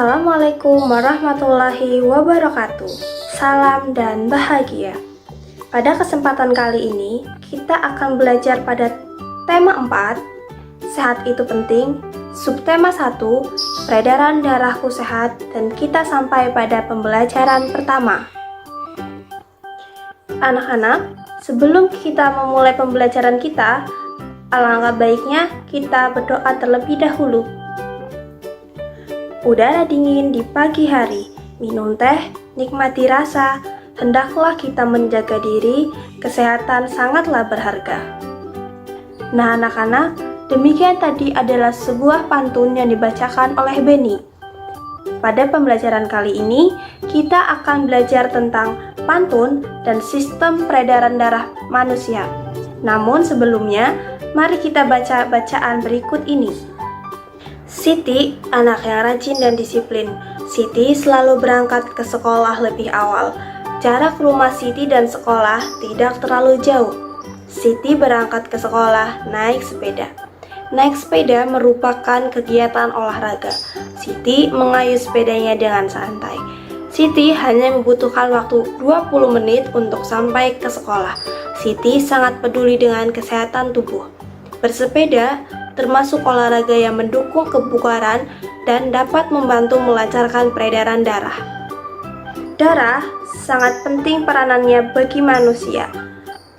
Assalamualaikum warahmatullahi wabarakatuh. Salam dan bahagia. Pada kesempatan kali ini, kita akan belajar pada tema 4, sehat itu penting, subtema 1, peredaran darahku sehat, dan kita sampai pada pembelajaran pertama. Anak-anak, sebelum kita memulai pembelajaran kita, alangkah baiknya kita berdoa terlebih dahulu. Udara dingin di pagi hari, minum teh, nikmati rasa, hendaklah kita menjaga diri, kesehatan sangatlah berharga. Nah anak-anak, demikian tadi adalah sebuah pantun yang dibacakan oleh Beni. Pada pembelajaran kali ini, kita akan belajar tentang pantun dan sistem peredaran darah manusia. Namun sebelumnya, mari kita baca bacaan berikut ini. Siti, anak yang rajin dan disiplin. Siti selalu berangkat ke sekolah lebih awal. Jarak rumah Siti dan sekolah tidak terlalu jauh. Siti berangkat ke sekolah naik sepeda. Naik sepeda merupakan kegiatan olahraga. Siti mengayuh sepedanya dengan santai. Siti hanya membutuhkan waktu 20 menit untuk sampai ke sekolah. Siti sangat peduli dengan kesehatan tubuh. Bersepeda termasuk olahraga yang mendukung kebugaran dan dapat membantu melancarkan peredaran darah. Darah sangat penting peranannya bagi manusia.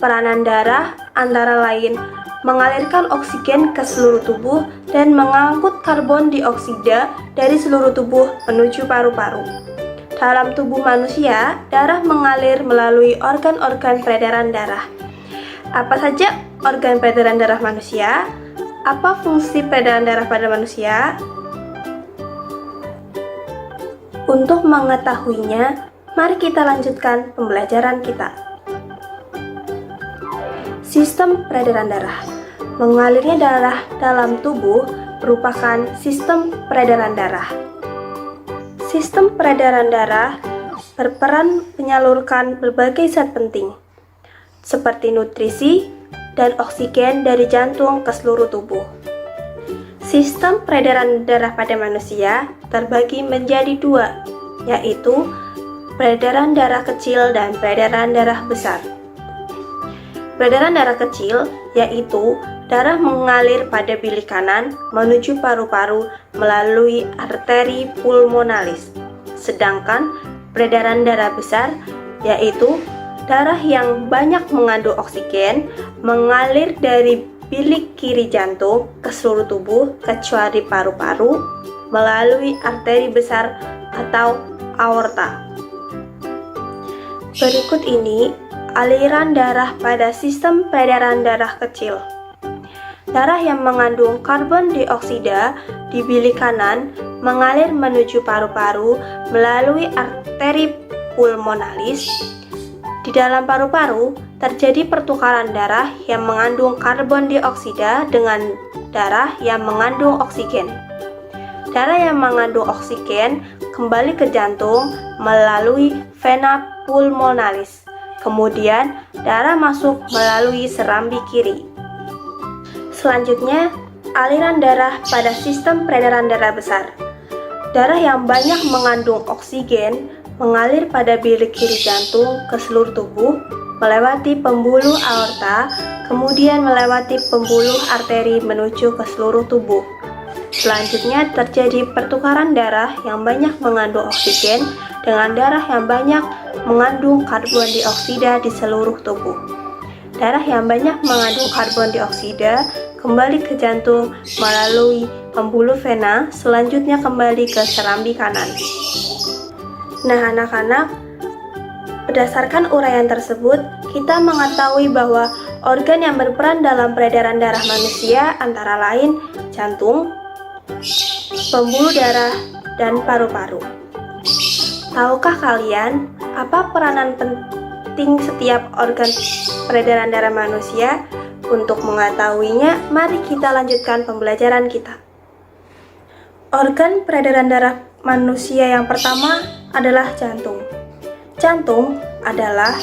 Peranan darah antara lain mengalirkan oksigen ke seluruh tubuh dan mengangkut karbon dioksida dari seluruh tubuh menuju paru-paru. Dalam tubuh manusia, darah mengalir melalui organ-organ peredaran darah. Apa saja organ peredaran darah manusia? Apa fungsi peredaran darah pada manusia? Untuk mengetahuinya, mari kita lanjutkan pembelajaran kita. Sistem peredaran darah. Mengalirnya darah dalam tubuh merupakan sistem peredaran darah. Sistem peredaran darah berperan menyalurkan berbagai zat penting, seperti nutrisi dan oksigen dari jantung ke seluruh tubuh. Sistem peredaran darah pada manusia terbagi menjadi dua, yaitu peredaran darah kecil dan peredaran darah besar. Peredaran darah kecil yaitu darah mengalir pada bilik kanan menuju paru-paru melalui arteri pulmonalis. Sedangkan peredaran darah besar yaitu darah yang banyak mengandung oksigen mengalir dari bilik kiri jantung ke seluruh tubuh kecuali paru-paru melalui arteri besar atau aorta. Berikut ini aliran darah pada sistem peredaran darah kecil. Darah yang mengandung karbon dioksida di bilik kanan mengalir menuju paru-paru melalui arteri pulmonalis. Di dalam paru-paru terjadi pertukaran darah yang mengandung karbon dioksida dengan darah yang mengandung oksigen. Darah yang mengandung oksigen kembali ke jantung melalui vena pulmonalis. Kemudian darah masuk melalui serambi kiri. Selanjutnya, aliran darah pada sistem peredaran darah besar. Darah yang banyak mengandung oksigen mengalir pada bilik kiri jantung ke seluruh tubuh, melewati pembuluh aorta, kemudian melewati pembuluh arteri menuju ke seluruh tubuh. Selanjutnya terjadi pertukaran darah yang banyak mengandung oksigen dengan darah yang banyak mengandung karbon dioksida di seluruh tubuh. Darah yang banyak mengandung karbon dioksida kembali ke jantung melalui pembuluh vena, selanjutnya kembali ke serambi kanan. Nah anak-anak, berdasarkan uraian tersebut, kita mengetahui bahwa organ yang berperan dalam peredaran darah manusia antara lain jantung, pembuluh darah, dan paru-paru. Tahukah kalian apa peranan penting setiap organ peredaran darah manusia? Untuk mengetahuinya, mari kita lanjutkan pembelajaran kita. Organ peredaran darah manusia yang pertama adalah jantung. Jantung adalah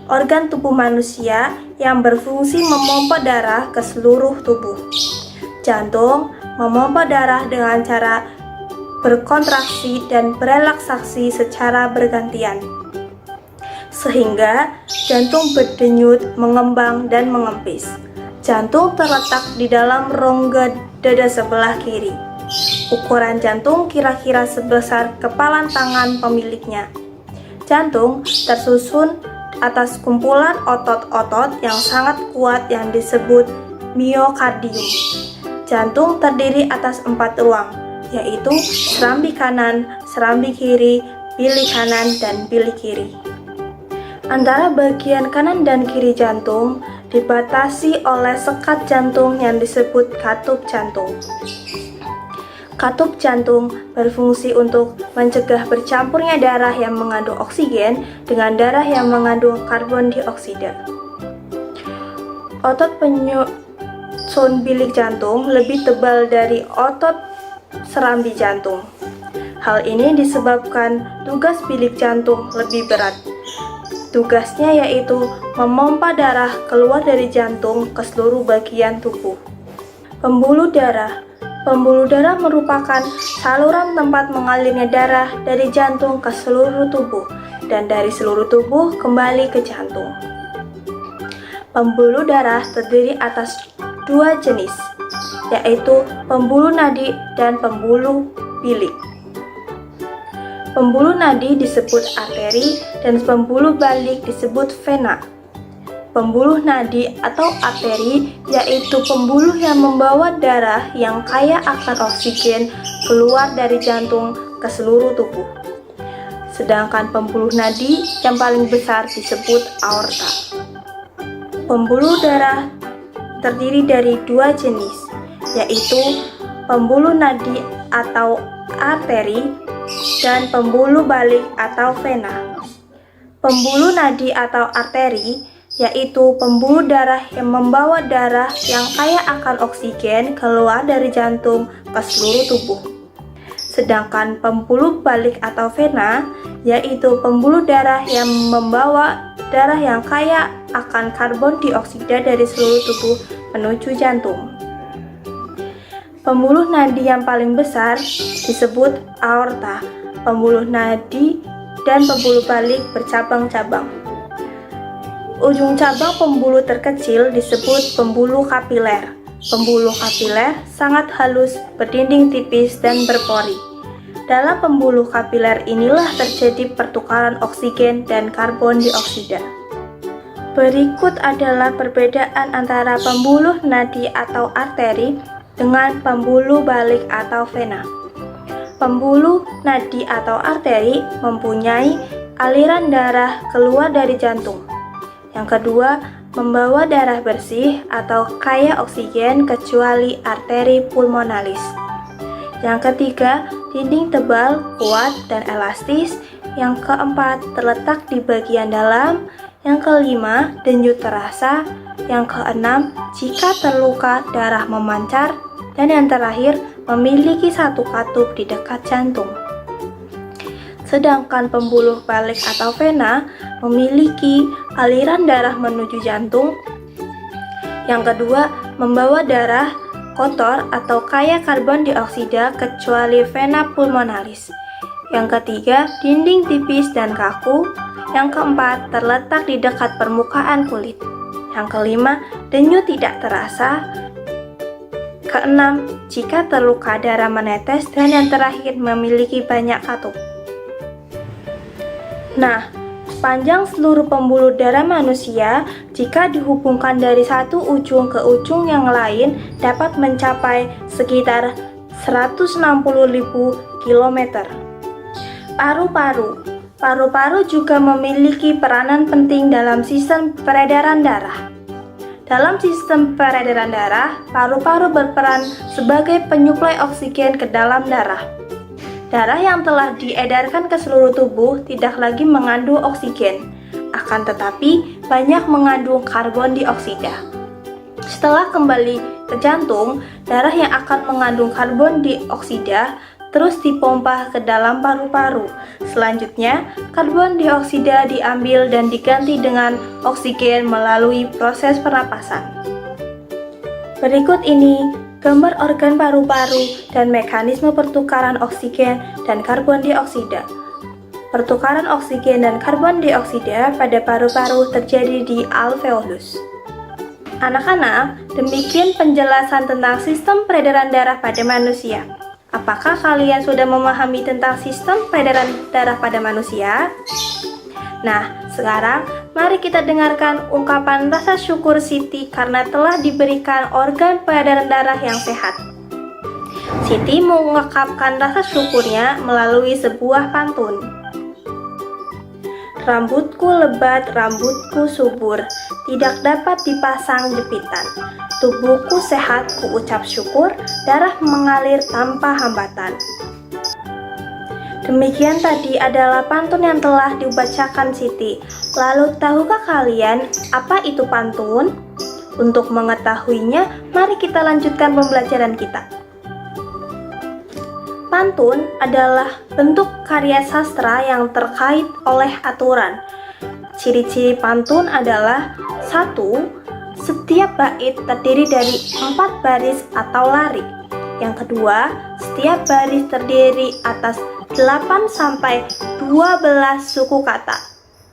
organ tubuh manusia yang berfungsi memompa darah ke seluruh tubuh. Jantung memompa darah dengan cara berkontraksi dan berelaksasi secara bergantian, sehingga jantung berdenyut, mengembang, dan mengempis. Jantung terletak di dalam rongga dada sebelah kiri. Ukuran jantung kira-kira sebesar kepalan tangan pemiliknya. Jantung tersusun atas kumpulan otot-otot yang sangat kuat yang disebut miokardium. Jantung terdiri atas 4 ruang, yaitu serambi kanan, serambi kiri, bilik kanan, dan bilik kiri. Antara bagian kanan dan kiri jantung dibatasi oleh sekat jantung yang disebut katup jantung. Katup jantung berfungsi untuk mencegah bercampurnya darah yang mengandung oksigen dengan darah yang mengandung karbon dioksida. Otot penyusun bilik jantung lebih tebal dari otot serambi jantung. Hal ini disebabkan tugas bilik jantung lebih berat. Tugasnya yaitu memompa darah keluar dari jantung ke seluruh bagian tubuh. Pembuluh darah. Pembuluh darah merupakan saluran tempat mengalirnya darah dari jantung ke seluruh tubuh dan dari seluruh tubuh kembali ke jantung. Pembuluh darah terdiri atas 2 jenis, yaitu pembuluh nadi dan pembuluh bilik. Pembuluh nadi disebut arteri dan pembuluh balik disebut vena. Pembuluh nadi atau arteri yaitu pembuluh yang membawa darah yang kaya akan oksigen keluar dari jantung ke seluruh tubuh. Sedangkan pembuluh nadi yang paling besar disebut aorta. Pembuluh darah terdiri dari 2 jenis, yaitu pembuluh nadi atau arteri dan pembuluh balik atau vena. Pembuluh nadi atau arteri yaitu pembuluh darah yang membawa darah yang kaya akan oksigen keluar dari jantung ke seluruh tubuh. Sedangkan pembuluh balik atau vena yaitu pembuluh darah yang membawa darah yang kaya akan karbon dioksida dari seluruh tubuh menuju jantung. Pembuluh nadi yang paling besar disebut aorta. Pembuluh nadi dan pembuluh balik bercabang-cabang. Ujung cabang pembuluh terkecil disebut pembuluh kapiler. Pembuluh kapiler sangat halus, berdinding tipis, dan berpori. Dalam pembuluh kapiler inilah terjadi pertukaran oksigen dan karbon dioksida. Berikut adalah perbedaan antara pembuluh nadi atau arteri dengan pembuluh balik atau vena. Pembuluh nadi atau arteri mempunyai aliran darah keluar dari jantung. Yang kedua, membawa darah bersih atau kaya oksigen kecuali arteri pulmonalis. Yang ketiga, dinding tebal, kuat, dan elastis. Yang keempat, terletak di bagian dalam. Yang kelima, denyut terasa. Yang keenam, jika terluka, darah memancar. Dan yang terakhir, memiliki 1 katup di dekat jantung. Sedangkan pembuluh balik atau vena memiliki aliran darah menuju jantung. Yang kedua, membawa darah kotor atau kaya karbon dioksida kecuali vena pulmonalis. Yang ketiga, dinding tipis dan kaku. Yang keempat, terletak di dekat permukaan kulit. Yang kelima, denyut tidak terasa. Keenam, jika terluka darah menetes. Dan yang terakhir, memiliki banyak katup. Nah, panjang seluruh pembuluh darah manusia jika dihubungkan dari satu ujung ke ujung yang lain dapat mencapai sekitar 160.000 km. Paru-paru. Paru-paru juga memiliki peranan penting dalam sistem peredaran darah. Dalam sistem peredaran darah, paru-paru berperan sebagai penyuplai oksigen ke dalam darah. Darah yang telah diedarkan ke seluruh tubuh tidak lagi mengandung oksigen, akan tetapi banyak mengandung karbon dioksida. Setelah kembali ke jantung, darah yang akan mengandung karbon dioksida terus dipompa ke dalam paru-paru. Selanjutnya, karbon dioksida diambil dan diganti dengan oksigen melalui proses pernapasan. Berikut ini gambar organ paru-paru dan mekanisme pertukaran oksigen dan karbon dioksida. Pertukaran oksigen dan karbon dioksida pada paru-paru terjadi di alveolus. Anak-anak, demikian penjelasan tentang sistem peredaran darah pada manusia. Apakah kalian sudah memahami tentang sistem peredaran darah pada manusia? Nah, sekarang mari kita dengarkan ungkapan rasa syukur Siti karena telah diberikan organ peredaran darah yang sehat. Siti mengungkapkan rasa syukurnya melalui sebuah pantun. Rambutku lebat, rambutku subur, tidak dapat dipasang jepitan. Tubuhku sehat, ku ucap syukur, darah mengalir tanpa hambatan. Demikian tadi adalah pantun yang telah dibacakan Siti. Lalu tahukah kalian apa itu pantun? Untuk mengetahuinya, mari kita lanjutkan pembelajaran kita. Pantun adalah bentuk karya sastra yang terkait oleh aturan. Ciri-ciri pantun adalah 1. Setiap bait terdiri dari 4 baris atau lari. Yang kedua, setiap baris terdiri atas 8 sampai 12 suku kata.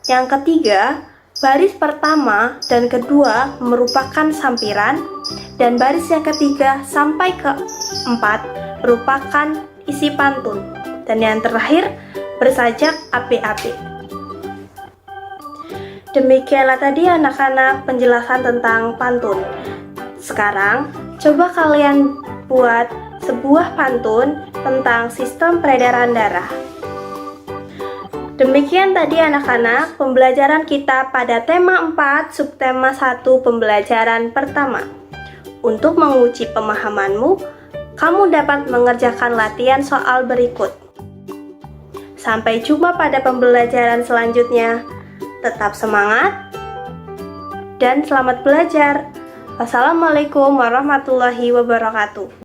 Yang ketiga, baris pertama dan kedua merupakan sampiran, dan baris yang ketiga sampai keempat merupakan isi pantun, dan yang terakhir bersajak api-api. Demikianlah tadi anak-anak penjelasan tentang pantun. Sekarang coba kalian buat sebuah pantun tentang sistem peredaran darah. Demikian tadi anak-anak pembelajaran kita pada tema 4 subtema 1 pembelajaran pertama. Untuk menguji pemahamanmu, kamu dapat mengerjakan latihan soal berikut. Sampai jumpa pada pembelajaran selanjutnya. Tetap semangat dan selamat belajar. Wassalamualaikum warahmatullahi wabarakatuh.